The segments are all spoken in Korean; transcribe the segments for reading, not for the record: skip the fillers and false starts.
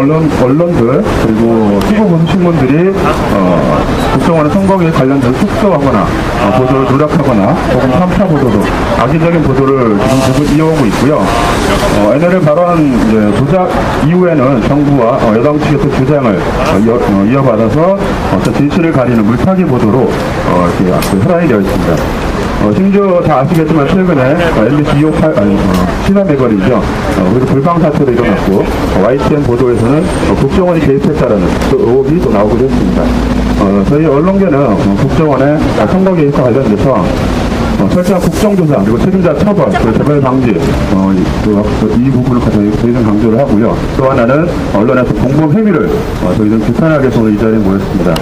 언론들 그리고 수고 신문들이 국정원의 선거에 관련된 축소하거나 보도를 누락하거나 혹은 편파 보도도 악의적인 보도를 지금 계속 이어오고 있고요. NLL 발언 조작 이후에는 정부와 여당 측에서 주장을 이어받아서 진실을 가리는 물타기 보도로 이렇게 혈안이 되어 있습니다. 심지어 다 아시겠지만 최근에 MBC 258, 시사 매거리죠. 그래서 불방 사태도 일어났고, YTN 보도에서는 국정원이 개입했다라는 의혹이 또 나오기도 했습니다. 저희 언론계는 국정원의 선거 개입과 관련돼서 철저한 국정조사 그리고 책임자 처벌 그리고 재발 방지 이 부분을 저희는 강조를 하고요. 또 하나는 언론에서 공범 행위를 저희는 비판하기 위해서 오늘 이 자리에 모였습니다.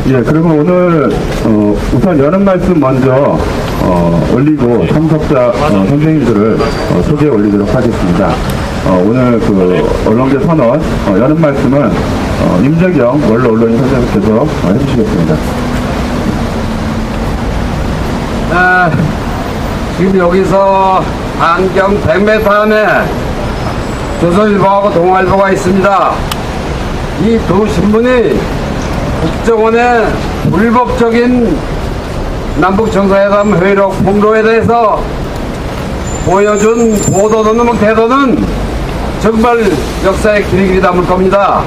예, 그리고 오늘 우선 여는 말씀 먼저 올리고 참석자 선생님들을 소개해 올리도록 하겠습니다. 오늘 언론계 선언 여는 말씀은 임재경 원로 언론인 선생님께서 해주시겠습니다. 지금 여기서 반경 100m 안에 조선일보하고 동아일보가 있습니다. 이 두 신문이 국정원의 불법적인 남북정상회담 회의록 폭로에 대해서 보여준 보도는 태도는 정말 역사의 길이 남을 겁니다.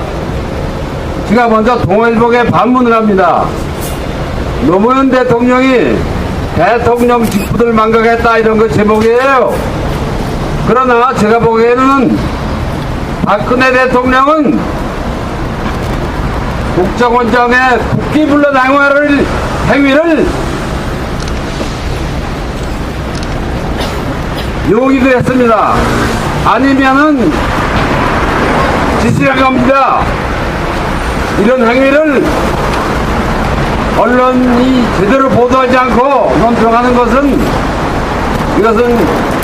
제가 먼저 동아일보에 반문을 합니다. 노무현 대통령이 대통령 직분을 망각했다 이런 거 제목이에요. 그러나 제가 보기에는 박근혜 대통령은 국정원장의 국기불러 당화를 행위를 요기도 했습니다. 아니면은 지시한 겁니다. 이런 행위를 언론이 제대로 보도하지 않고 논평하는 것은 이것은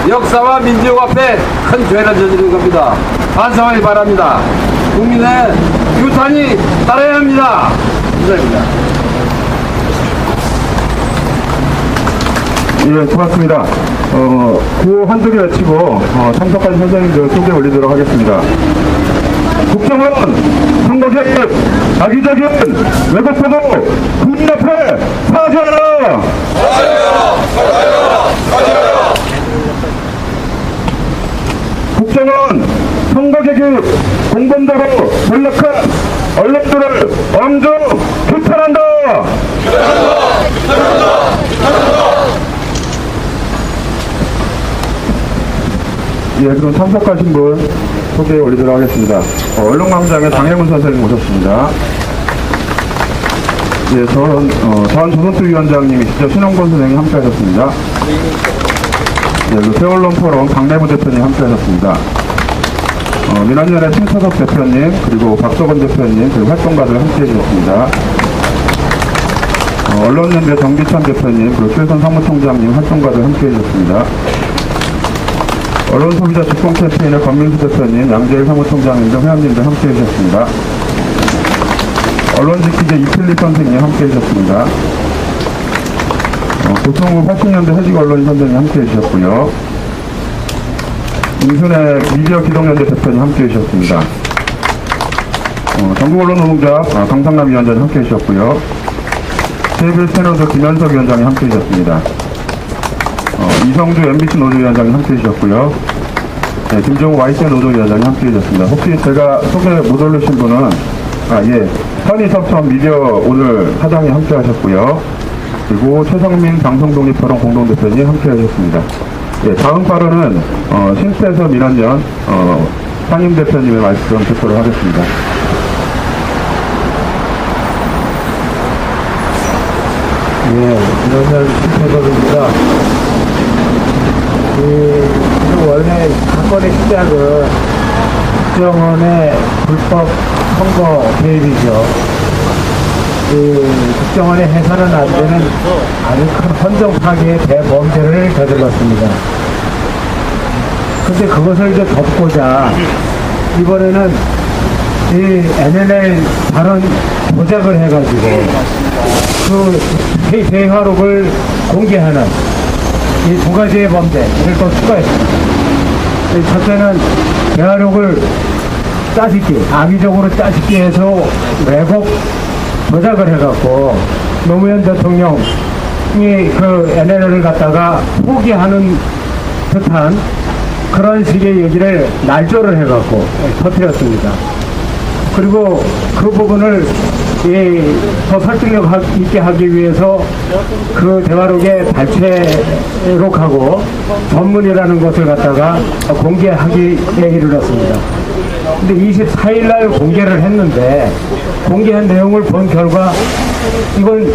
역사와 민족 앞에 큰 죄를 저지른 겁니다. 반성하기 바랍니다. 국민의 유탄이 따라야 합니다. 감사합니다. 예, 고맙습니다. 구호 한두 개 외치고 참석한 선생님들 소개 올리도록 하겠습니다. 국정원 선거 개입 악의적인 왜곡 보도 국민 앞에 사죄하라! 사죄하라! 국정원 선거 개입 공범자로 전락한 언론들을 엄중 비판한다! 예, 그럼 참석하신 분 소개해 올리도록 하겠습니다. 언론광장의 장혜문 선생님 오셨습니다. 예, 전 조선투 위원장님이시죠. 신원권 선생님 함께 하셨습니다. 예, 그리고 새언론 포럼 강내부 대표님 함께 하셨습니다. 민원연의 신차석 대표님, 그리고 박석원 대표님, 그리고 활동가들 함께 해주셨습니다. 언론연대 정기찬 대표님, 그리고 최선 사무총장님, 활동가들 함께 해주셨습니다. 언론소비자 집권 캠페인의 권민수 대표님, 양재일 사무총장님 등 회원님들 함께 해주셨습니다. 언론지키제 이필립 선생님 함께 해주셨습니다. 고성우 80년대 해직 언론인 선생님 함께 해주셨고요. 임순애 미디어 기동연대 대표님 함께 해주셨습니다. 전국언론노동자 강상남 위원장님 함께 해주셨고요. KBS 채널조 김현석 위원장님 함께 해주셨습니다. 이성주 MBC 노조위원장님 함께 해주셨고요. 네, 김정우 YTN 노조위원장님 함께 해주셨습니다. 혹시 제가 소개 못 올리신 분은 예, 현희섭천 미디어 오늘 사장이 함께 하셨고요. 그리고 최성민 방송독립포럼 공동대표님 함께 하셨습니다. 예, 다음 발언은 신태서 민원연 상임 대표님의 말씀 듣도록 하겠습니다. 예, 민원연 신태서입니다. 원래 사건의 시작은 국정원의 불법 선거 개입이죠. 국정원의 해서는 안 되는 아주 큰 헌정 파괴의 대범죄를 저질렀습니다. 근데 그것을 이제 덮고자 이번에는 이 NLL 발언 조작을 해가지고 그 대화록을 공개하는 이 두 가지의 범죄를 또 추가했습니다. 첫째는 대화록을 짜집기, 악의적으로 짜집기 해서 왜곡, 조작을 해갖고 노무현 대통령이 그 NLL을 갖다가 포기하는 듯한 그런 식의 얘기를 날조를 해갖고 터뜨렸습니다. 그리고 그 부분을 더 설득력 있게 하기 위해서 그 대화록의 발췌록하고 전문이라는 것을 갖다가 공개하기에 이르렀습니다. 근데 24일 날 공개를 했는데 공개한 내용을 본 결과 이건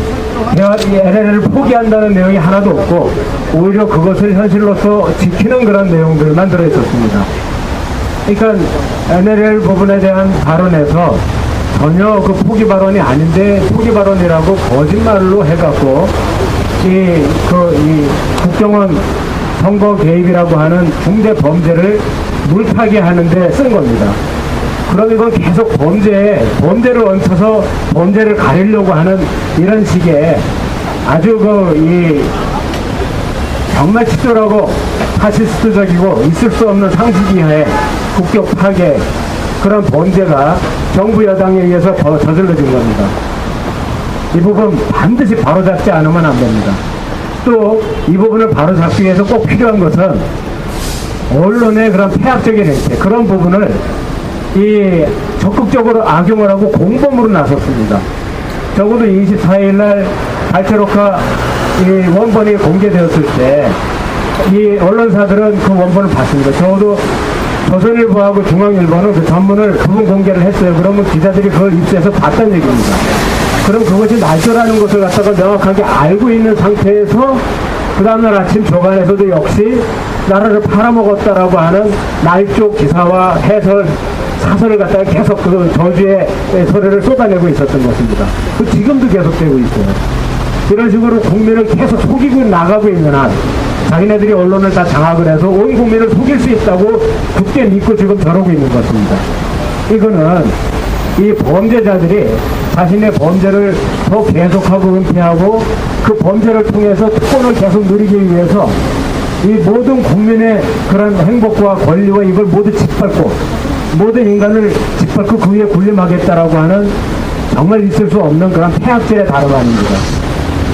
NLL을 포기한다는 내용이 하나도 없고 오히려 그것을 현실로서 지키는 그런 내용들만 들어있었습니다. 그러니까 NLL 부분에 대한 발언에서 전혀 그 포기 발언이 아닌데 포기 발언이라고 거짓말로 해갖고 이 국정원 선거 개입이라고 하는 중대 범죄를 물타기 하는데 쓴 겁니다. 그럼 이건 계속 범죄를 얹혀서 범죄를 가리려고 하는 이런 식의 아주 정말 치졸하고 파시스트적이고 있을 수 없는 상식 이하의 국격 파괴 그런 범죄가 정부 여당에 의해서 저질러진 겁니다. 이 부분 반드시 바로잡지 않으면 안 됩니다. 또 이 부분을 바로잡기 위해서 꼭 필요한 것은 언론의 그런 폐악적인 행태 그런 부분을 적극적으로 악용을 하고 공범으로 나섰습니다. 적어도 24일 날 발췌록화 원본이 공개되었을 때 이 언론사들은 그 원본을 봤습니다. 적어도 조선일보하고 중앙일보는 그 전문을 부분 공개를 했어요. 그러면 기자들이 그걸 입수해서 봤다는 얘기입니다. 그럼 그것이 날조라는 것을 갖다가 명확하게 알고 있는 상태에서 그 다음날 아침 조간에서도 역시 나라를 팔아먹었다라고 하는 날조 기사와 해설 사설을 갖다가 계속 그 저주의 소리를 쏟아내고 있었던 것입니다. 그 지금도 계속되고 있어요. 이런 식으로 국민을 계속 속이고 나가고 있는 한 자기네들이 언론을 다 장악을 해서 온 국민을 속일 수 있다고 굳게 믿고 지금 저러고 있는 것입니다. 이거는 이 범죄자들이 자신의 범죄를 더 계속하고 은폐하고 그 범죄를 통해서 특권을 계속 누리기 위해서 이 모든 국민의 그런 행복과 권리와 이걸 모두 짓밟고 모든 인간을 짓밟고 그 위에 군림하겠다라고 하는 정말 있을 수 없는 그런 폐악질의 다름 아닙니다.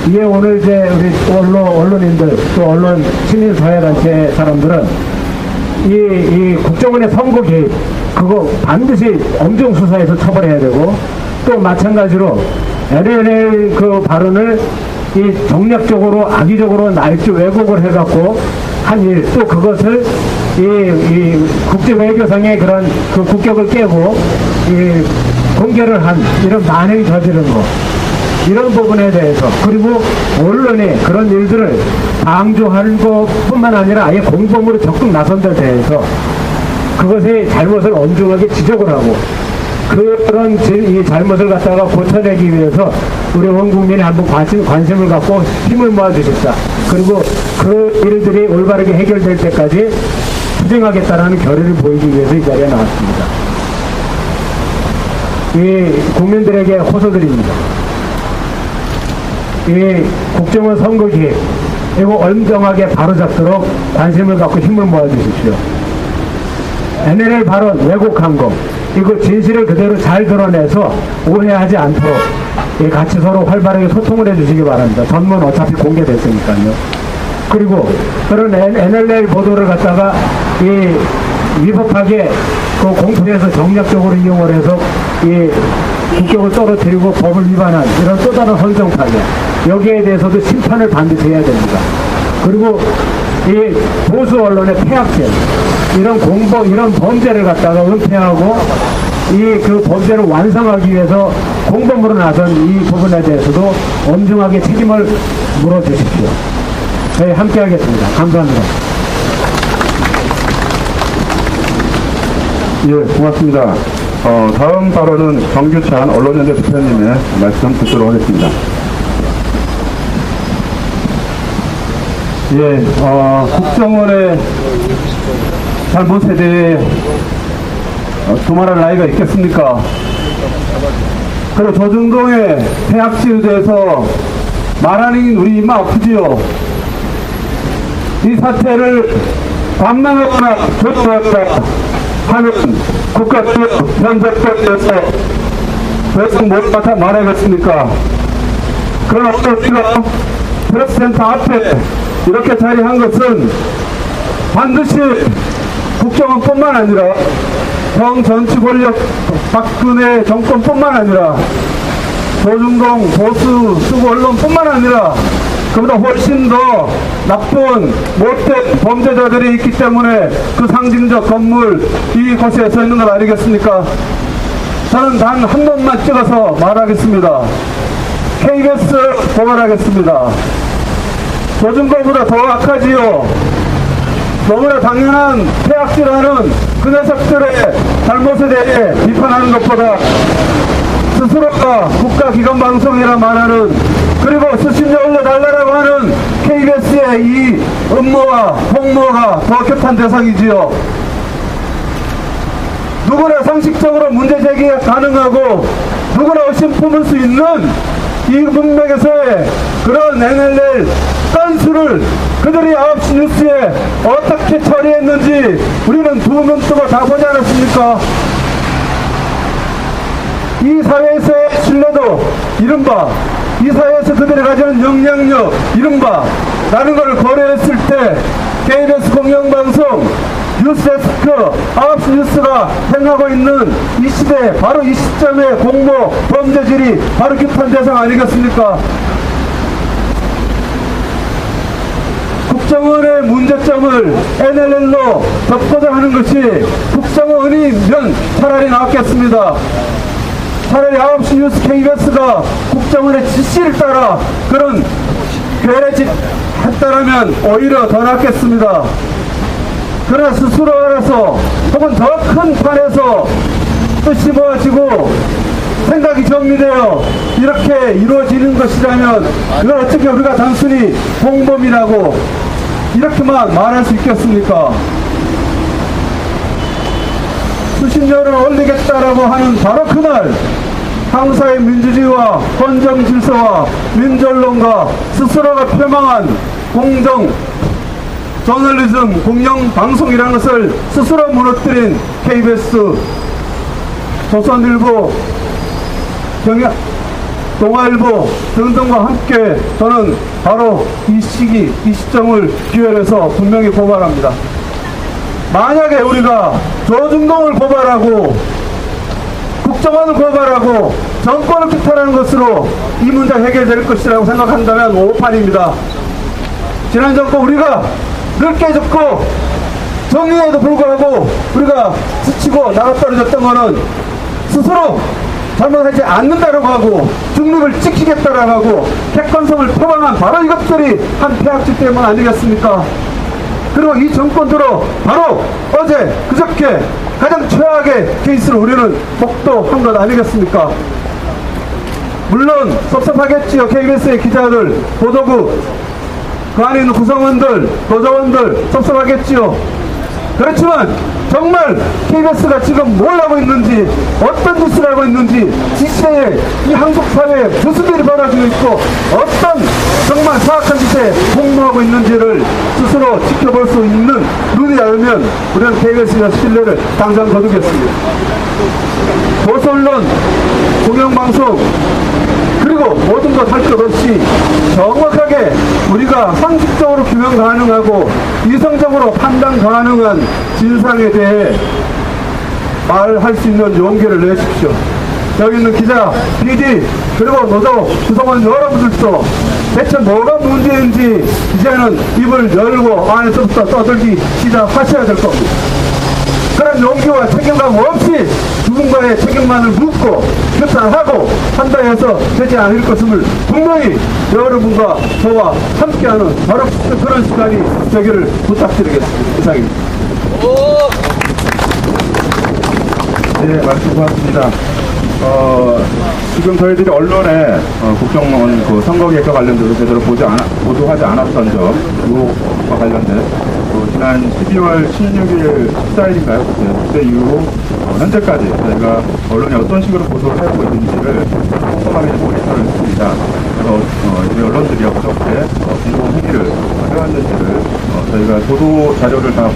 이에 오늘 이제 우리 언론인들 또 언론 시민사회단체 사람들은 이 국정원의 선거 개입 그거 반드시 엄정 수사해서 처벌해야 되고 또 마찬가지로 NLL 그 발언을 정략적으로 악의적으로 날조 왜곡을 해갖고 한 일 또 그것을 이 국제 외교상의 그런 그 국격을 깨고 공개를 한 이런 만행이 저지른 거 이런 부분에 대해서 그리고 언론이 그런 일들을 방조하는 것뿐만 아니라 아예 공범으로 적극 나선 데 대해서 그것의 잘못을 엄중하게 지적을 하고 그런 이 잘못을 갖다가 고쳐내기 위해서 우리 온 국민이 한번 관심을 갖고 힘을 모아주십사. 그리고 그 일들이 올바르게 해결될 때까지 투쟁하겠다라는 결의를 보이기 위해서 이 자리에 나왔습니다. 이 국민들에게 호소드립니다. 이 국정원 선거 기획 이거 엄정하게 바로잡도록 관심을 갖고 힘을 모아주십시오. NLL 발언 왜곡한 거 이거 진실을 그대로 잘 드러내서 오해하지 않도록 같이 서로 활발하게 소통을 해주시기 바랍니다. 전문 어차피 공개됐으니까요. 그리고 그런 NLL 보도를 갖다가 위법하게 그 공포에서 정략적으로 이용을 해서 국격을 떨어뜨리고 법을 위반한 이런 또 다른 헌정 파괴 여기에 대해서도 심판을 반드시 해야 됩니다. 그리고 이 보수 언론의 폐악질 이런 공범 이런 범죄를 갖다가 은폐하고 그 범죄를 완성하기 위해서 공범으로 나선 이 부분에 대해서도 엄중하게 책임을 물어주십시오. 저희 함께 하겠습니다. 감사합니다. 예, 고맙습니다. 다음 발언은 정규찬 언론연대 대표님의 말씀 듣도록 하겠습니다. 예, 국정원의 잘못에 대해 두말할 나이가 있겠습니까? 그리고 저 정도의 폐악질에 대해서 말하는 우리 입만 아프지요. 이 사태를 관망하거나 조종하거나 하는 국가적 현장권에서 왜son 못 맡아 말하겠습니까? 그러나 우리가 프레스센터 앞에 이렇게 자리한 것은 반드시 국정원뿐만 아니라 정치 권력 박근혜 정권뿐만 아니라 조중동 보수 수구 언론뿐만 아니라 그보다 훨씬 더 나쁜 못된 범죄자들이 있기 때문에 그 상징적 건물 이곳에 서 있는 걸 아니겠습니까? 저는 단 한 번만 찍어서 말하겠습니다. KBS 고발하겠습니다. 조중동보다 더 악하지요. 너무나 당연한 폐악질하는 그 녀석들의 잘못에 대해 비판하는 것보다 스스로가 국가기관방송이라 말하는 그리고 수신료 올려달라고 하는 KBS의 이 음모와 홍모가 더 격한 대상이지요. 누구나 상식적으로 문제제기가 가능하고 누구나 의심 품을 수 있는 이 문맥에서의 그런 NLL 건수를 그들이 9시 뉴스에 어떻게 처리했는지 우리는 두 눈 뜨고 다 보지 않았습니까? 이 사회에서의 신뢰도 이른바 이 사회에서 그들이 가지는 영향력 이른바 라는 것을 고려했을 때 KBS 공영방송 뉴스데스크 9시 뉴스가 행하고 있는 이 시대 바로 이 시점의 공모 범죄질이 바로 규탄 대상 아니겠습니까? 국정원의 문제점을 NLL로 덮고자 하는 것이 국정원이면 차라리 낫겠습니다. 차라리 9시 뉴스 KBS가 국정원의 지시를 따라 그런 괴뢰짓 했다라면 오히려 더 낫겠습니다. 그러나 스스로 알아서 혹은 더 큰 판에서 뜻이 모아지고 생각이 정리되어 이렇게 이루어지는 것이라면 이걸 어떻게 우리가 단순히 공범이라고 이렇게만 말할 수 있겠습니까? 수신료를 올리겠다라고 하는 바로 그날 한국사회 민주주의와 헌정 질서와 민주언론과 스스로가 표방한 공정 저널리즘 공영방송이라는 것을 스스로 무너뜨린 KBS 조선일보 동아일보 등등과 함께 저는 바로 이 시기 이 시점을 기회로 해서 분명히 고발합니다. 만약에 우리가 조중동을 고발하고 국정원을 고발하고 정권을 규탄하는 것으로 이 문제 해결될 것이라고 생각한다면 오판입니다. 지난 정권 우리가 늦게 죽고 정의에도 불구하고 우리가 스치고 나가떨어졌던 거는 스스로 잘못하지 않는다라고 하고 중립을 지키겠다라고 하고 객관성을 표방한 바로 이것들이 한 폐악질 때문 아니겠습니까? 그리고 이 정권들로 바로 어제 그저께 가장 최악의 케이스를 우리는 목도한 것 아니겠습니까? 물론 섭섭하겠지요. KBS의 기자들, 보도국, 그 안에 있는 구성원들, 노조원들 섭섭하겠지요. 그렇지만 정말 KBS가 지금 뭘 하고 있는지 어떤 짓을 하고 있는지 이 시대에 이 한국 사회에 무슨 일이 벌어지고 있고 어떤 정말 사악한 짓에 공모하고 있는지를 스스로 지켜볼 수 있는 눈이 열면 우리는 KBS의 신뢰를 당장 거두겠습니다. 보수언론, 공영방송 그리고 모든 것 할 것 없이 정확하게 우리가 상식적으로 규명 가능하고 이성적으로 판단 가능한 진상에 대해 말할 수 있는 용기를 내십시오. 여기 있는 기자, PD, 그리고 노조 구성원 여러분들도 대체 뭐가 문제인지 이제는 입을 열고 안에서부터 떠들기 시작하셔야 될 겁니다. 그런 용기와 책임감 없이 누군가의 책임만을 묻고 규탄하고 판단해서 되지 않을 것임을 분명히 여러분과 저와 함께하는 바로 그런 시간이 되기를 부탁드리겠습니다. 이상입니다. 네, 말씀 고맙습니다. 지금 저희들이 언론에 국정원 그 선거 개혁과 관련돼서 제대로 보도하지 않았던 점, 그거와 관련된 지난 12월 16일 14일인가요? 그때 이후로 현재까지 저희가 언론이 어떤 식으로 보도를 하고 있는지를 꼼꼼하게 모니터를 했습니다. 그래서 저희 언론들이 어떻게 공공 행위를 필요한지를 저희가 보도 자료를 다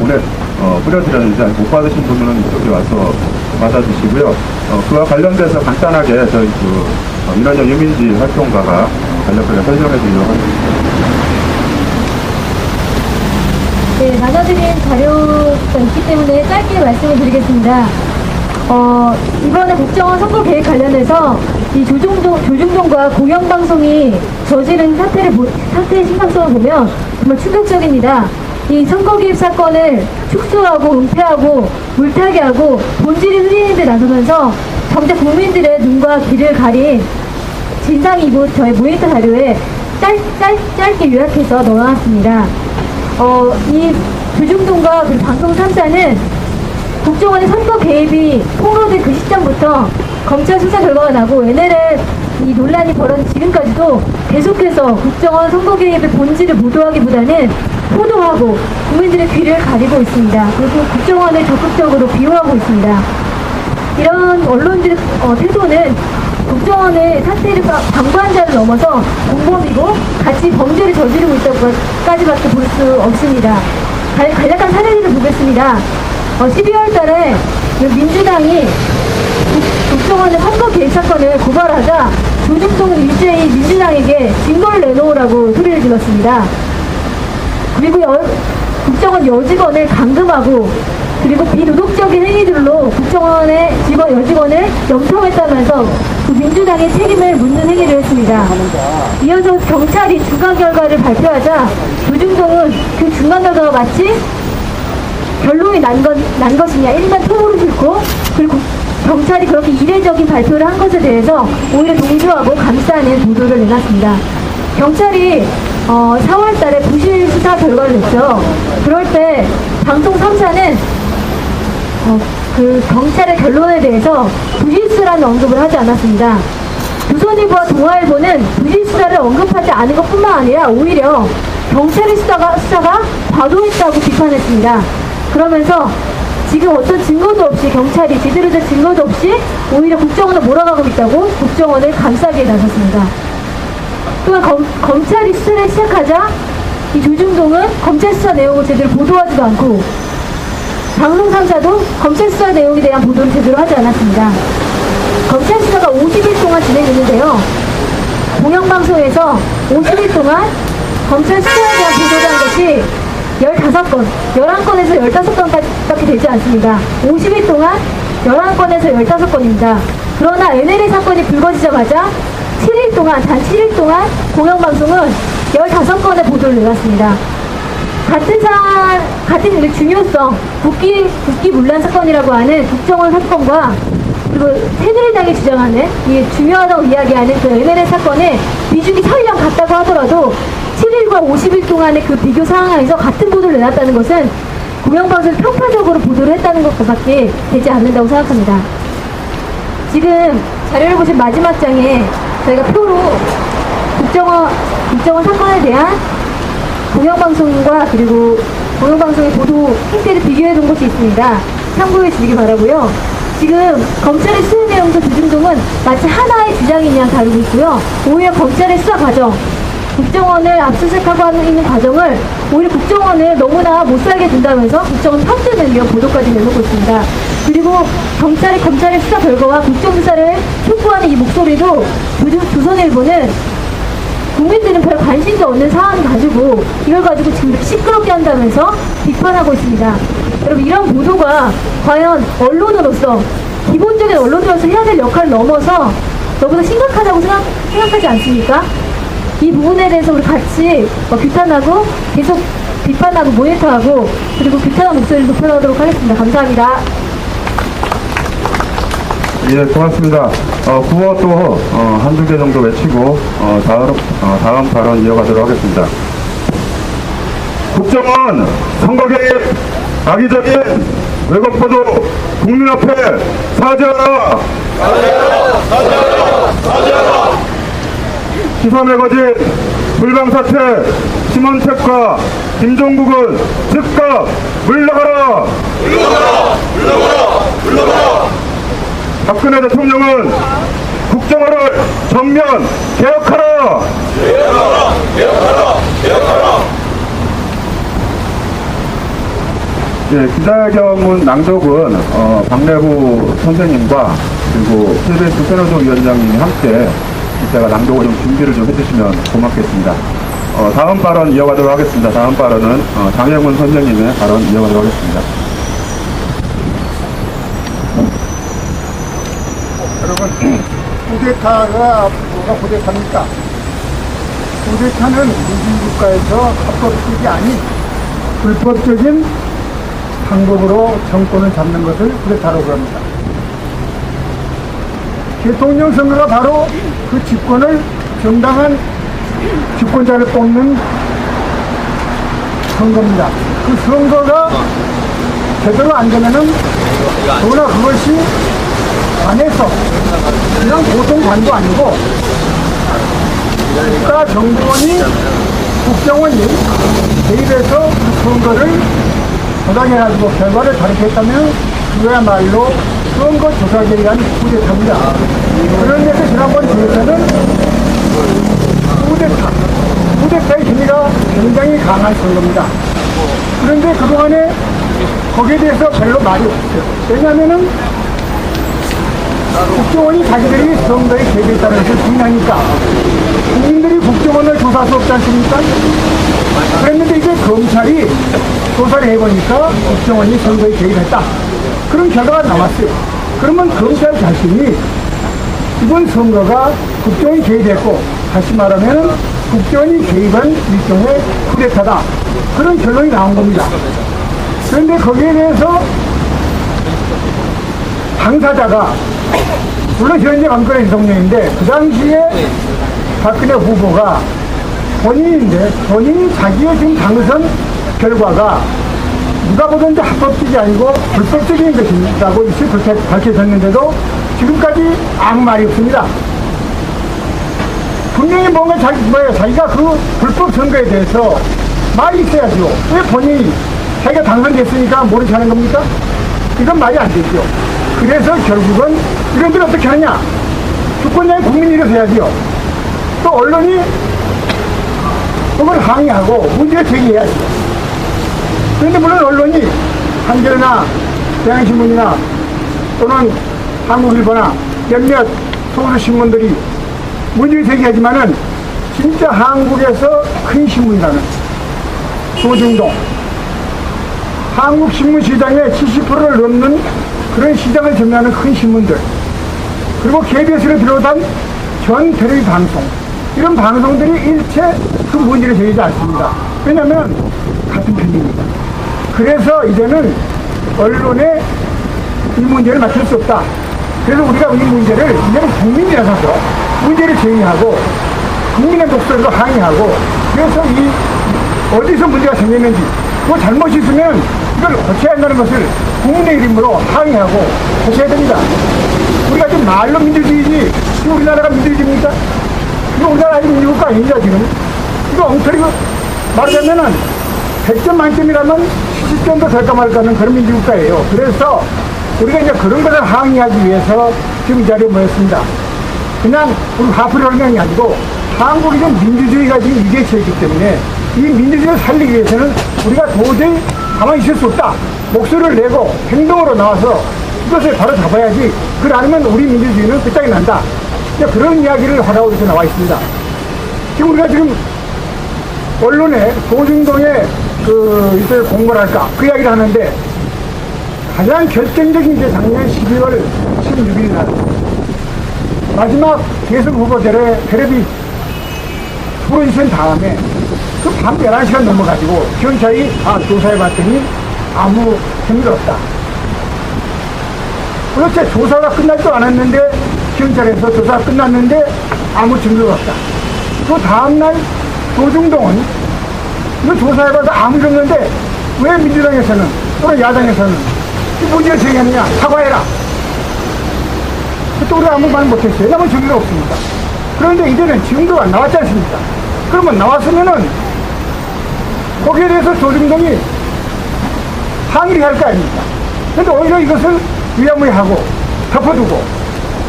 뿌려드렸는데 못 받으신 분들은 이쪽에 와서 받아주시고요. 그와 관련돼서 간단하게 저희 민원연 유민지 활동가가 간략하게 설명해 드리려고 합니다. 네, 나눠드린 자료가 있기 때문에 짧게 말씀을 드리겠습니다. 이번에 국정원 선거 계획 관련해서 이 조중동과 공영방송이 저지른 사태의 심각성을 보면 정말 충격적입니다. 이 선거 개입 사건을 축소하고 은폐하고 물타기 하고 본질을 흐리는 데 나서면서 정작 국민들의 눈과 귀를 가린 진상이 저희 모니터 자료에 짧게 요약해서 넣어놨습니다. 이 조중동과 그 방송 3사는 국정원의 선거 개입이 폭로된 그 시점부터 검찰 수사 결과가 나고 NLL 이 논란이 벌어진 지금까지도 계속해서 국정원 선거 개입의 본질을 보도하기보다는 포도하고 국민들의 귀를 가리고 있습니다. 그리고 국정원을 적극적으로 비호하고 있습니다. 이런 언론들의 태도는 국정원의 사태를 방관한 자를 넘어서 공범이고 같이 범죄를 저지르고 있다고까지밖에 볼 수 없습니다. 간략한 사례를 보겠습니다. 12월 달에 민주당이 국정원의 선거 개입 사건을 고발하자 조중동은 일제히 민주당에게 증거를 내놓으라고 소리를 질렀습니다. 그리고 국정원 여직원을 감금하고 그리고 비도덕적인 행위들로 국정원의 여직원을 염통했다면서 그 민주당의 책임을 묻는 행위를 했습니다. 이어서 경찰이 중간 결과를 발표하자 조중동은 그 중간 결과가 마치 결론이 난 것이냐 일반 통으로 싣고 그리고 경찰이 그렇게 이례적인 발표를 한 것에 대해서 오히려 동조하고 감싸는 보도를 내놨습니다. 경찰이 4월 달에 부실 수사 결과를 냈죠. 그럴 때 방송 3사는 그 경찰의 결론에 대해서 부실수라는 언급을 하지 않았습니다. 조선일보와 동아일보는 부실수사를 언급하지 않은 것뿐만 아니라 오히려 경찰의 수사가 과도했다고 비판했습니다. 그러면서 지금 어떤 증거도 없이 경찰이 제대로 된 증거도 없이 오히려 국정원을 몰아가고 있다고 국정원을 감싸기에 나섰습니다. 또한 검찰이 수사를 시작하자 이 조중동은 검찰 수사 내용을 제대로 보도하지도 않고 방송 3사도 검찰 수사 내용에 대한 보도를 제대로 하지 않았습니다. 검찰 수사가 50일 동안 진행됐는데요. 공영방송에서 50일 동안 검찰 수사에 대한 보도를 한 것이 15건, 11건에서 15건밖에 되지 않습니다. 50일 동안 11건에서 15건입니다. 그러나 NLL 사건이 불거지자마자 7일 동안, 단 7일 동안 공영방송은 15건의 보도를 내놨습니다. 같은 중요성, 국기 문란 사건이라고 하는 국정원 사건과 그리고 새누리당이 주장하는 이 중요하다고 이야기하는 그 NLL 사건의 비중이 설령 같다고 하더라도 7일과 50일 동안의 그 비교 상황에서 같은 보도를 내놨다는 것은 공영방송이 편파적으로 보도를 했다는 것밖에 되지 않는다고 생각합니다. 지금 자료를 보신 마지막 장에 저희가 표로 국정원 사건에 대한 공영방송과 그리고 공영방송의 보도 행태를 비교해 둔 것이 있습니다. 참고해 주시기 바라고요. 지금 검찰의 수사 내용에서 조중동은 마치 하나의 주장인 양 다루고 있고요. 오히려 검찰의 수사 과정, 국정원을 압수수색하고 있는 과정을 오히려 국정원을 너무나 못살게 둔다면서 국정원 편드는 이런 보도까지 내놓고 있습니다. 그리고 검찰의 수사 결과와 국정수사를 촉구하는 이 목소리도 조선일보는 국민들은 별 관심도 없는 사안을 가지고 이걸 가지고 지금 시끄럽게 한다면서 비판하고 있습니다. 여러분 이런 보도가 과연 언론으로서 기본적인 언론으로서 해야 될 역할을 넘어서 너무나 심각하다고 생각하지 않습니까? 이 부분에 대해서 우리 같이 규탄하고 계속 비판하고 모니터하고 그리고 규탄한 목소리를 높여나가도록 하겠습니다. 감사합니다. 예, 고맙습니다. 구호 또 한두 개 정도 외치고 다음 발언 이어가도록 하겠습니다. 국정원 선거 개입 악의적인 왜곡 보도 국민 앞에 사죄하라. 시선의 거짓 불방사태 심원택과 김종국은 즉각 물러가라. 박근혜 대통령은 국정원을 정면 개혁하라. 예, 기자회견문 낭독은 박래부 선생님과 그리고 KBS 세노조 위원장님이 함께 제가 낭독을 좀 준비를 좀 해주시면 고맙겠습니다. 다음 발언 이어가도록 하겠습니다. 다음 발언은 장혜문 선생님의 발언 이어가도록 하겠습니다. 여러분, 쿠데타가 뭐가 쿠데타입니까? 쿠데타는 민주국가에서 합법적이 아닌 불법적인 방법으로 정권을 잡는 것을 쿠데타라고 합니다. 대통령 선거가 바로 그 집권을 정당한 집권자를 뽑는 선거입니다. 그 선거가 제대로 안 되면은 더구나 그것이 관에서 그냥 보통 관도 아니고 국가 정보원이 국정원이 개입해서 그 선거를 조작해가지고 결과를 다르게 했다면 그야말로 선거 조작에 의한 쿠데타입니다. 그런데 지난번 대선은 쿠데타의 힘이가 굉장히 강한 선거입니다. 그런데 그동안에 거기에 대해서 별로 말이 없어요. 왜냐하면은 국정원이 자기들이 선거에 개입했다는 것을 부인하니까 국민들이 국정원을 조사할 수 없지 않습니까? 그랬는데 이제 검찰이 조사를 해보니까 국정원이 선거에 개입했다. 그런 결과가 나왔어요. 그러면 검찰 자신이 이번 선거가 국정원이 개입했고, 다시 말하면 국정원이 개입한 일종의 쿠데타다. 그런 결론이 나온 겁니다. 그런데 거기에 대해서 당사자가 물론 현재 박근혜 대통령인데 그 당시에 박근혜 후보가 본인이 자기의 지금 당선 결과가 누가 보든지 합법적이 아니고 불법적인 것이라고 그렇게 밝혀졌는데도 지금까지 아무 말이 없습니다. 분명히 뭔가 자기가 그 불법 선거에 대해서 말이 있어야죠. 왜 본인이 자기가 당선됐으니까 모르지 하는 겁니까? 이건 말이 안 되죠. 그래서 결국은 이런들 어떻게 하느냐? 주권자의 국민이 일어서야지요. 또 언론이 그걸 항의하고 문제를 제기해야죠. 그런데 물론 언론이 한겨레나 대한신문이나 또는 한국일보나 몇몇 소수 신문들이 문제를 제기하지만은 진짜 한국에서 큰 신문이라는 조중동 한국 신문 시장의 70%를 넘는 그런 시장을 점유하는 큰 신문들, 그리고 KBS를 비롯한 전 텔레비 방송, 이런 방송들이 일체 그 문제를 제기하지 않습니다. 왜냐하면 같은 편입니다. 그래서 이제는 언론에 이 문제를 맡길 수 없다. 그래서 우리가 이 문제를 이제는 국민이 나서서 문제를 제기하고 국민의 목소리로 항의하고, 그래서 이 어디서 문제가 생겼는지, 뭐 잘못이 있으면 이걸 고쳐야 한다는 것을 국민의 이름으로 항의하고 고쳐야 됩니다. 우리가 지금 말로 민주주의지, 지금 우리나라가 민주주의입니까? 이거 우리나라 아직 민주국가 아닙니다, 지금. 이거 엉터리고 말하자면은 100점 만점이라면 70점도 될까 말까 하는 그런 민주국가예요. 그래서 우리가 이제 그런 것을 항의하기 위해서 지금 이 자리에 모였습니다. 그냥 우리 화풀이하는 게 아니고 한국이 좀 민주주의가 지금 위기에 처했기 때문에 이 민주주의를 살리기 위해서는 우리가 도저히 가만히 있을 수 없다. 목소리를 내고 행동으로 나와서 이것을 바로 잡아야지. 그걸 아니면 우리 민주주의는 끝장이 난다. 그런 이야기를 하라고 이렇게 나와 있습니다. 지금 우리가 지금 언론에 조중동에 이들 공부를 할까 그 이야기를 하는데, 가장 결정적인 게 작년 12월 16일 날 마지막 대선 후보들의 텔레비 프로듀션 다음에 그 밤 11시간 넘어가지고 경찰이 조사해봤더니 아무 증거가 없다. 그렇게 조사가 끝나지도 않았는데, 경찰에서 조사가 끝났는데 아무 증거가 없다. 그 다음날 조중동은 이거 조사해봐서 아무 일 없는데 왜 민주당에서는 또는 야당에서는 이 문제를 제기하느냐, 사과해라. 또 우리가 아무 말 못했어요. 왜냐하면 증거가 없습니다. 그런데 이제는 증거가 나왔지 않습니까? 그러면 나왔으면은 거기에 대해서 조중동이 항의를 할 거 아닙니까? 근데 오히려 이것을 위야무야하고 덮어두고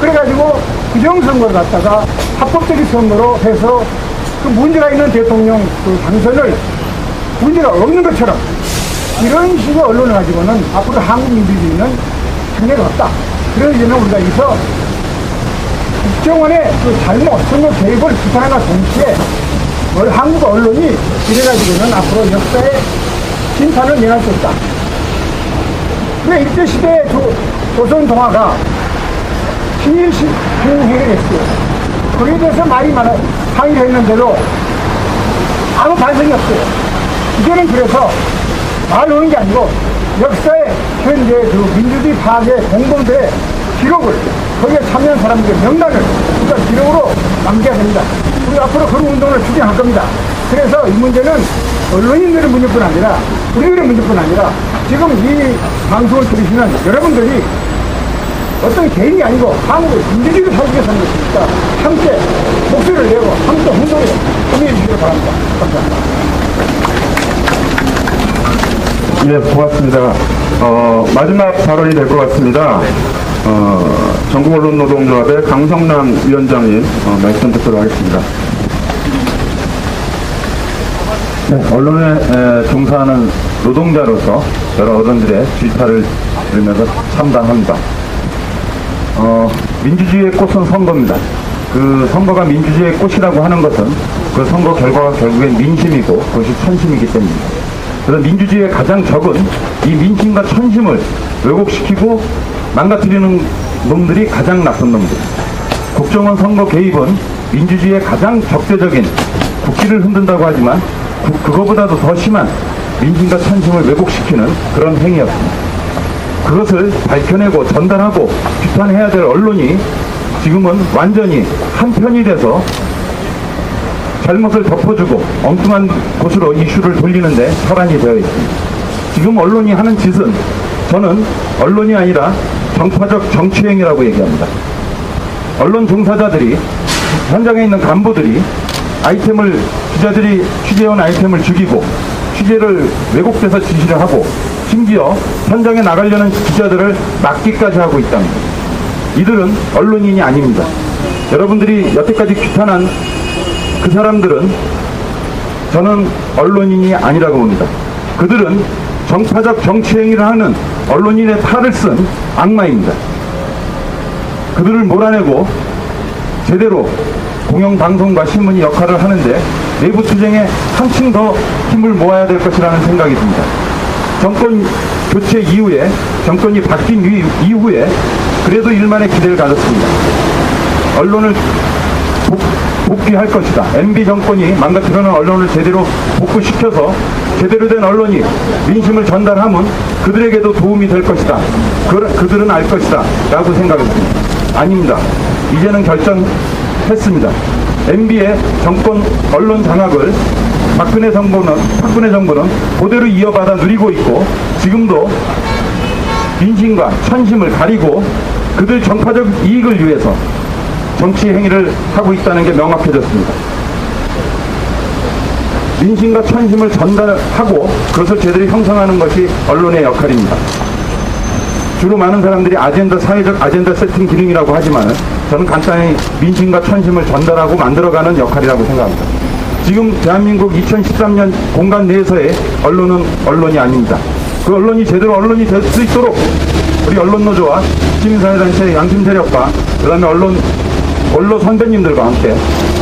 그래가지고 부정선거를 갖다가 합법적인 선거로 해서 그 문제가 있는 대통령 그 당선을 문제가 없는 것처럼 이런 식의 언론을 가지고는 앞으로 한국 민주주의는 전례가 없다. 그래서 저는 우리가 여기서 국정원의 그 잘못, 선거 개입을 비판하나 동시에 한국 언론이 이래가지고는 앞으로 역사의 심판을 면할 수 없다. 왜 일제시대 조선 동화가 신일행위를 했어요. 거기에 대해서 말이 많아 항의를 했는데도 아무 반성이 없어요. 이제는 그래서 말로 하는 게 아니고 역사의 현재 그 민주주의 파괴 공범들의 기록을 거기에 참여한 사람들의 명단을 우리가 기록으로 남겨야 됩니다. 우리 앞으로 그런 운동을 추진할 겁니다. 그래서 이 문제는 언론인들의 문제뿐 아니라 우리들의 문제뿐 아니라 지금 이 방송을 들으시는 여러분들이 어떤 개인이 아니고 한국의 민주주의를 살기 위해서 하는 것이니까 함께 목소리를 내고 함께 운동에 참여해 주시기 바랍니다. 감사합니다. 예, 고맙습니다. 마지막 발언이 될 것 같습니다. 전국언론노동조합의 강성남 위원장님 말씀 듣도록 하겠습니다. 네, 언론에 종사하는 노동자로서 여러 어른들의 질타를 들으면서 참담합니다. 민주주의의 꽃은 선거입니다. 그 선거가 민주주의의 꽃이라고 하는 것은 그 선거 결과가 결국엔 민심이고 그것이 천심이기 때문입니다. 그래서 민주주의의 가장 적은 이 민심과 천심을 왜곡시키고 망가뜨리는 놈들이 가장 나쁜 놈들. 국정원 선거 개입은 민주주의의 가장 적대적인 국기를 흔든다고 하지만 그거보다도 더 심한 민심과 천심을 왜곡시키는 그런 행위였습니다. 그것을 밝혀내고 전달하고 비판해야 될 언론이 지금은 완전히 한편이 돼서 잘못을 덮어주고 엉뚱한 곳으로 이슈를 돌리는데 혈안이 되어 있습니다. 지금 언론이 하는 짓은 저는 언론이 아니라 정파적 정치행위라고 얘기합니다. 언론 종사자들이 현장에 있는 간부들이 기자들이 취재해온 아이템을 죽이고 취재를 왜곡돼서 지시를 하고 심지어 현장에 나가려는 기자들을 막기까지 하고 있답니다. 이들은 언론인이 아닙니다. 여러분들이 여태까지 규탄한 그 사람들은 저는 언론인이 아니라고 봅니다. 그들은 정파적 정치행위를 하는 언론인의 탈을 쓴 악마입니다. 그들을 몰아내고 제대로 공영방송과 신문이 역할을 하는데 내부 투쟁에 한층 더 힘을 모아야 될 것이라는 생각이 듭니다. 정권 교체 이후에, 정권이 바뀐 이후에 그래도 일만의 기대를 가졌습니다. 언론을 복귀할 것이다. MB 정권이 망가뜨려놓은 언론을 제대로 복구시켜서 제대로 된 언론이 민심을 전달하면 그들에게도 도움이 될 것이다. 그들은 알 것이다. 라고 생각했습니다. 아닙니다. 이제는 결정했습니다. MB의 정권 언론 장악을 박근혜 정부는 그대로 이어받아 누리고 있고 지금도 민심과 천심을 가리고 그들 정파적 이익을 위해서 정치 행위를 하고 있다는 게 명확해졌습니다. 민심과 천심을 전달하고 그것을 제대로 형성하는 것이 언론의 역할입니다. 주로 많은 사람들이 사회적 아젠다 세팅 기능이라고 하지만 저는 간단히 민심과 천심을 전달하고 만들어가는 역할이라고 생각합니다. 지금 대한민국 2013년 공간 내에서의 언론은 언론이 아닙니다. 그 언론이 제대로 언론이 될 수 있도록 우리 언론노조와 시민사회단체 양심세력과 그 다음에 언론 선배님들과 함께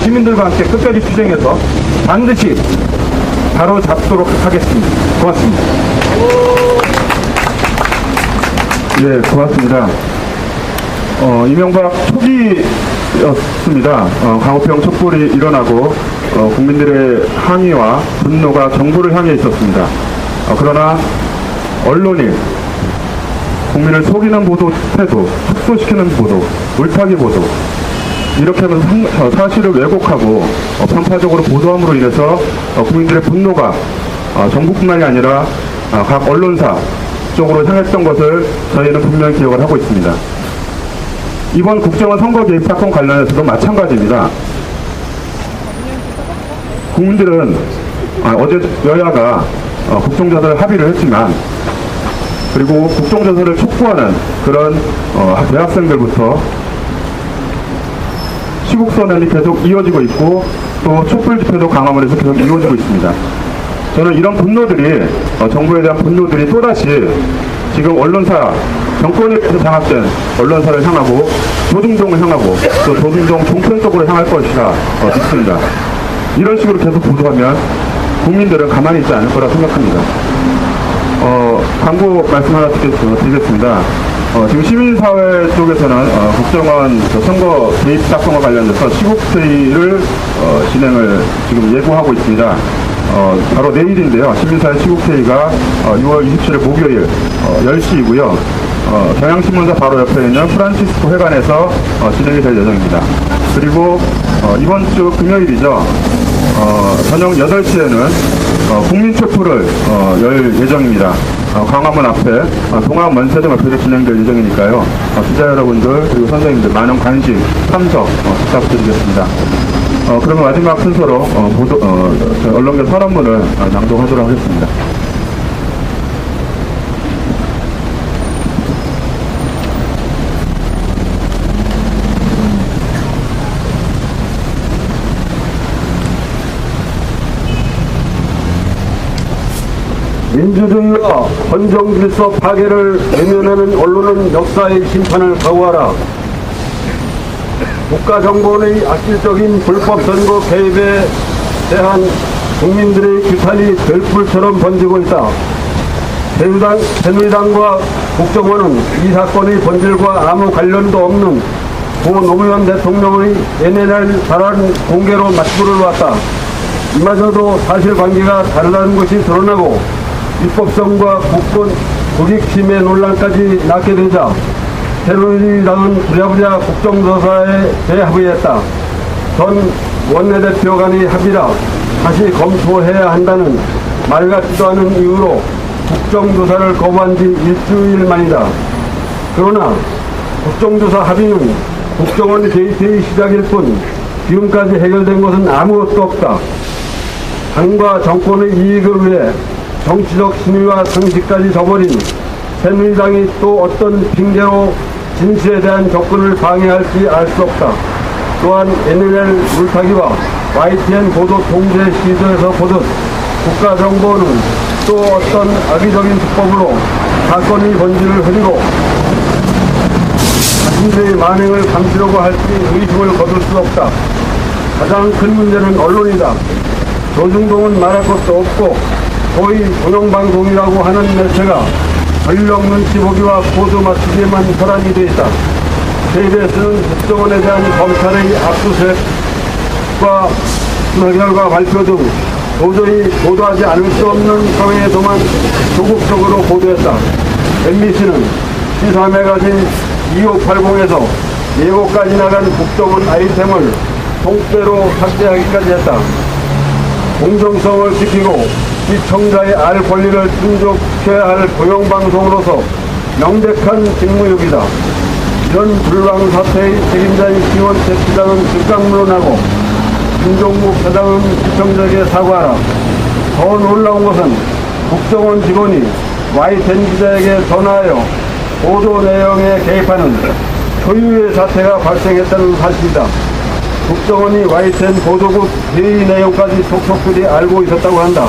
시민들과 함께 끝까지 투쟁해서 반드시 바로잡도록 하겠습니다. 고맙습니다. 예, 고맙습니다. 이명박 초기였습니다. 광우병 촛불이 일어나고 국민들의 항의와 분노가 정부를 향해 있었습니다. 그러나 언론이 국민을 속이는 보도 태도, 축소시키는 보도, 물타기 보도 이렇게 하면서 사실을 왜곡하고 편파적으로 보도함으로 인해서 국민들의 분노가 정부뿐만이 아니라 각 언론사 쪽으로 향했던 것을 저희는 분명히 기억을 하고 있습니다. 이번 국정원 선거 개입 사건 관련해서도 마찬가지입니다. 국민들은 어제 여야가 국정조사를 합의를 했지만 그리고 국정조사를 촉구하는 그런 대학생들부터 시국선언이 계속 이어지고 있고 또 촛불 집회도 광화문에서 계속 이어지고 있습니다. 저는 이런 분노들이 정부에 대한 분노들이 또다시 지금 언론사 정권에서 장악된 언론사를 향하고 조중동을 향하고 또 조중동 종편 쪽으로 향할 것이라 믿습니다. 이런 식으로 계속 보도하면 국민들은 가만히 있지 않을 거라 생각합니다. 광고 말씀 하나 드리겠습니다. 지금 시민사회 쪽에서는 국정원 선거 개입 사건과 관련돼서 시국회의를 진행을 지금 예고하고 있습니다. 바로 내일인데요. 시민사회 시국회의가 6월 27일 목요일 10시이고요. 경향신문사 바로 옆에 있는 프란시스코 회관에서 진행이 될 예정입니다. 그리고 이번 주 금요일이죠. 저녁 8시에는 국민촛불을 열 예정입니다. 광화문 앞에 동아문세점 앞에서 진행될 예정이니까요. 기자 여러분들 그리고 선생님들 많은 관심, 참석 부탁드리겠습니다. 그러면 마지막 순서로 언론계 선언문을 낭독하도록 하겠습니다. 민주주의와 헌정질서 파괴를 외면하는 언론은 역사의 심판을 각오하라. 국가정보원의 악질적인 불법선거 개입에 대한 국민들의 규탄이 들불처럼 번지고 있다. 새누리당과 국정원은 이 사건의 본질과 아무 관련도 없는 고 노무현 대통령의 NLL 발언 공개로 맞불을 놨다. 이마저도 사실관계가 다르다는 것이 드러나고 입법성과 국익침해 논란까지 낳게 되자 새누리당은 부랴부랴 국정조사에 재합의했다. 전 원내대표 간의 합의라 다시 검토해야 한다는 말 같지도 않은 이유로 국정조사를 거부한 지 일주일 만이다. 그러나 국정조사 합의는 국정원 개입의 시작일 뿐 지금까지 해결된 것은 아무것도 없다. 당과 정권의 이익을 위해 정치적 신의와 상식까지 저버린 새누리당이 또 어떤 핑계로 진실에 대한 접근을 방해할지 알 수 없다. 또한 NLL 물타기와 YTN 보도 통제 시도에서 보듯 국가정보는 또 어떤 악의적인 수법으로 사건의 본질을 흐리고 자신들의 만행을 감추려고 할지 의심을 거둘 수 없다. 가장 큰 문제는 언론이다. 조중동은 말할 것도 없고 거의 공영방송이라고 하는 매체가 권력 눈치 보기와 코드 맞추기에만 혈안이 되어 있다. KBS는 국정원에 대한 검찰의 압수수색과 수사 결과 발표 등 도저히 보도하지 않을 수 없는 상황에서만 조국적으로 보도했다. MBC는 시사 매거진 2580에서 예고까지 나간 국정원 아이템을 통째로 삭제하기까지 했다. 공정성을 지키고 시청자의 알 권리를 충족해야 할 공영방송으로서 명백한 직무유기다. 이런 불황 사태의 책임자인 김원태 시장은 즉각 물러나고 김종국 사장은 시청자에게 사과하라. 더 놀라운 것은 국정원 직원이 YTN 기자에게 전화하여 보도 내용에 개입하는 초유의 사태가 발생했다는 사실이다. 국정원이 YTN 보도국 회의 내용까지 속속들이 알고 있었다고 한다.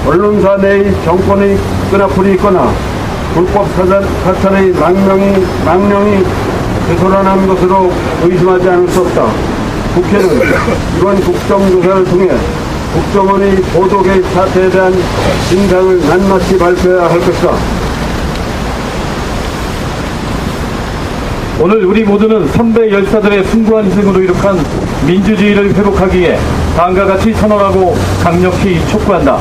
언론사 내의 정권의 끈앞풀이 있거나 불법 사찰의 망령이 되돌아난 것으로 의심하지 않을 수 없다. 국회는 이번 국정조사를 통해 국정원의 보도 개입 사태에 대한 진상을 낱낱이 발표해야 할 것이다. 오늘 우리 모두는 선배 열사들의 숭고한 희생으로 이룩한 민주주의를 회복하기 위해 다음과 같이 선언하고 강력히 촉구한다.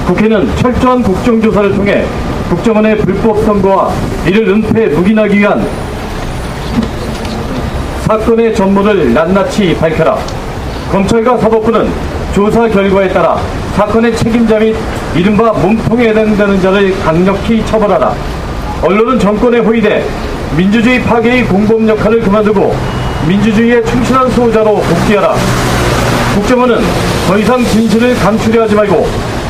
국회는 철저한 국정조사를 통해 국정원의 불법 선거와 이를 은폐 묵인하기 위한 사건의 전모를 낱낱이 밝혀라. 검찰과 사법부는 조사 결과에 따라 사건의 책임자 및 이른바 몸통에 해당되는 자를 강력히 처벌하라. 언론은 정권에 호위돼 민주주의 파괴의 공범 역할을 그만두고 민주주의에 충실한 수호자로 복귀하라. 국정원은 더 이상 진실을 감추려 하지 말고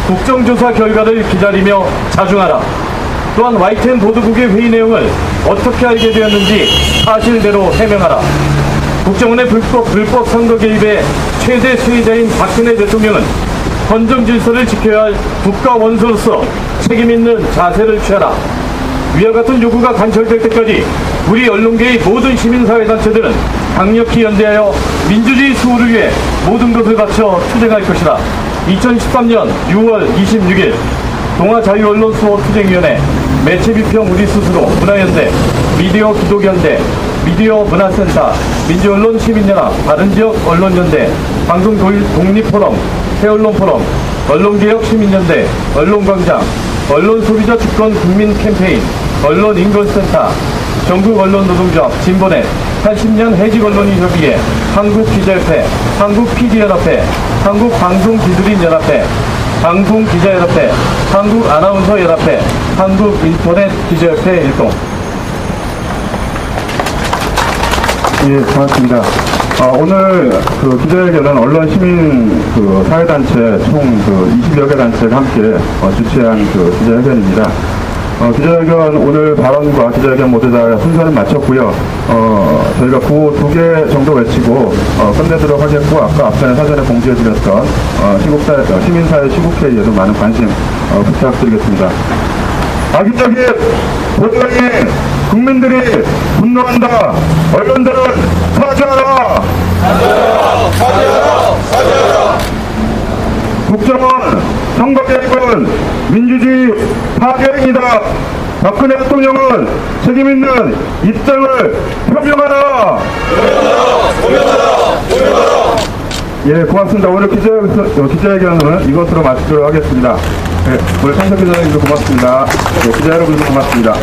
국정조사 결과를 기다리며 자중하라. 또한 YTN 보도국의 회의 내용을 어떻게 알게 되었는지 사실대로 해명하라. 국정원의 불법 선거 개입의 최대 수혜자인 박근혜 대통령은 헌정 질서를 지켜야 할 국가 원수로서 책임 있는 자세를 취하라. 위와 같은 요구가 관철될 때까지 우리 언론계의 모든 시민사회단체들은 강력히 연대하여 민주주의 수호를 위해 모든 것을 바쳐 투쟁할 것이다. 2013년 6월 26일 동아자유언론수호투쟁위원회, 매체비평 우리 스스로 문화연대, 미디어 기독연대, 미디어 문화센터, 민주언론 시민연합, 바른지역 언론연대, 방송독립포럼, 새언론포럼, 언론개혁 시민연대, 언론광장, 언론소비자 주권 국민 캠페인, 언론인권센터, 전국 언론노동조합, 진보넷, 80년 해직언론인협의회, 한국기자협회, 한국PD연합회, 한국방송기술인연합회, 방송기자연합회, 한국아나운서연합회, 한국인터넷기자협회 일동. 예, 고맙습니다. 오늘 기자회견은 언론 시민 사회단체 총 20여 개 단체가 함께 주최한 기자회견입니다. 기자회견 오늘 발언과 기자회견 모두 다 순서는 마쳤고요. 저희가 구호 2개 정도 외치고 끝내도록 하겠고, 아까 앞전에 사전에 공지해드렸던 시민사회 시국회의에도 많은 관심 부탁드리겠습니다. 악의적인 보도에 국민들이 분노한다. 언론들은 사죄하라. 사죄하라. 국정원 선거 개입은 민주주의 파괴행위다. 박근혜 대통령은 책임 있는 입장을 표명하라. 예, 고맙습니다. 오늘 기자회견은 이것으로 마치도록 하겠습니다. 네, 오늘 상석 기자님도 고맙습니다. 네, 기자 여러분도 고맙습니다.